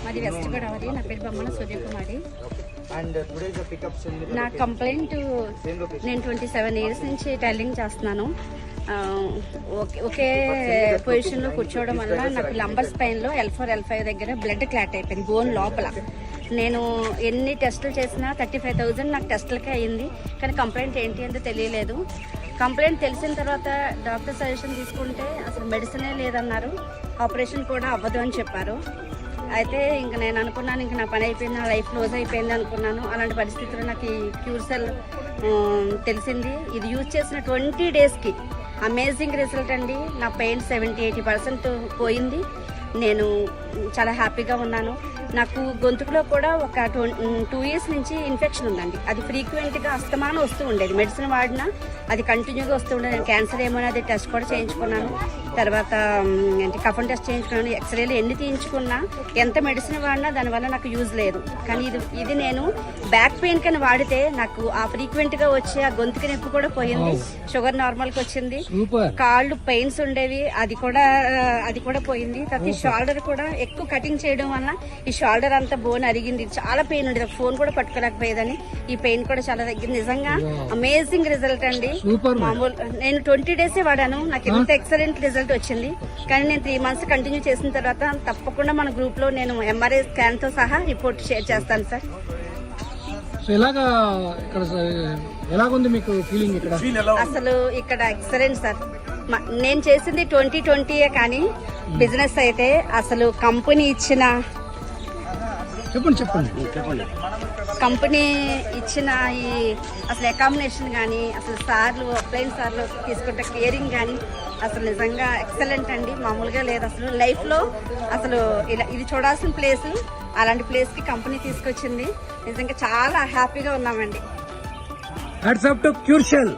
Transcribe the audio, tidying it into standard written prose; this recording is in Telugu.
మాది వెస్ట్ గోదావరి. నా పేరు బొమ్మన సూర్యకుమారి. నా కంప్లైంట్, నేను 27 ఇయర్స్ నుంచి టైలరింగ్ చేస్తున్నాను. ఒకే పొజిషన్లో కూర్చోవడం వల్ల నాకు లంబర్ స్పైన్లో L4 L5 దగ్గర బ్లడ్ క్లాట్ అయిపోయింది బోన్ లోపల. నేను ఎన్ని టెస్టులు చేసినా 35,000 నాకు టెస్టులకే అయ్యింది. కానీ కంప్లైంట్ ఏంటి అంటే తెలియలేదు. కంప్లైంట్ తెలిసిన తర్వాత డాక్టర్ సజెషన్ తీసుకుంటే అసలు మెడిసినే లేదన్నారు, ఆపరేషన్ కూడా అవ్వదు అని చెప్పారు. అయితే ఇంక నేను అనుకున్నాను, ఇంక నా పని అయిపోయింది, నా లైఫ్ క్లోజ్ అయిపోయింది అనుకున్నాను. అలాంటి పరిస్థితుల్లో నాకు ఈ క్యూర్సెల్ తెలిసింది. ఇది యూజ్ చేసిన 20 డేస్కి అమేజింగ్ రిజల్ట్ అండి. నా పెయిన్ 70-80% పోయింది. నేను చాలా హ్యాపీగా ఉన్నాను. నాకు గొంతుకులో కూడా ఒక 2 ఇయర్స్ నుంచి ఇన్ఫెక్షన్ ఉందండి. అది ఫ్రీక్వెంట్గా అస్తమానం వస్తూ ఉండేది. మెడిసిన్ వాడినా అది కంటిన్యూగా వస్తూ ఉండేది. నేను క్యాన్సర్ ఏమో అది టెస్ట్ కూడా చేయించుకున్నాను. తర్వాత కఫన్ టెస్ట్ చేయించుకున్నాను. ఎక్స్రేలు ఎన్ని తీయించుకున్నా, ఎంత మెడిసిన్ వాడినా దానివల్ల నాకు యూజ్ లేదు. కానీ ఇది నేను బ్యాక్ పెయిన్ కని వాడితే నాకు ఆ ఫ్రీక్వెంట్గా వచ్చి ఆ గొంతుకి నొప్పి కూడా పోయింది. షుగర్ నార్మల్కి వచ్చింది. కాళ్ళు పెయిన్స్ ఉండేవి, అది కూడా పోయింది. తర్వాత షోల్డర్ కూడా ఎక్కువ కటింగ్ చేయడం వల్ల ఈ షోల్డర్ అంతా బోన్ అరిగింది. చాలా పెయిన్ ఉండేది, ఒక ఫోన్ కూడా పట్టుకోలేకపోయేదని. ఈ పెయిన్ కూడా చాలా తగ్గింది. నిజంగా అమేజింగ్ రిజల్ట్ అండి. మామూలు నేను 20 డేసే వాడాను, నాకు ఎంత ఎక్సలెంట్ రిజల్ట్ వచ్చింది. కానీ నేను 3 మంత్స్ కంటిన్యూ చేసిన తర్వాత తప్పకుండా మన గ్రూప్ లో నేను MRI స్కాన్ తో సహా రిపోర్ట్ షేర్ చేస్తాను సార్. ఎలాగుంది మీకు ఫీలింగ్ ఇక్కడ? అసలు ఇక్కడ ఎక్సలెంట్ సార్. నేను చేసింది 2020 కానీ బిజినెస్ అయితే అసలు కంపెనీ ఇచ్చిన కంపెనీ ఇచ్చిన ఈ అసలు అకామిడేషన్ కానీ, అసలు సార్లు అప్లైన్ సార్లు తీసుకుంటే కేరింగ్ కానీ అసలు నిజంగా ఎక్సలెంట్ అండి. మామూలుగా లేదు అసలు. లైఫ్లో అసలు ఇది చూడాల్సిన ప్లేస్, అలాంటి ప్లేస్కి కంపెనీ తీసుకొచ్చింది. నిజంగా చాలా హ్యాపీగా ఉన్నామండి. Hats off to క్యూర్సెల్.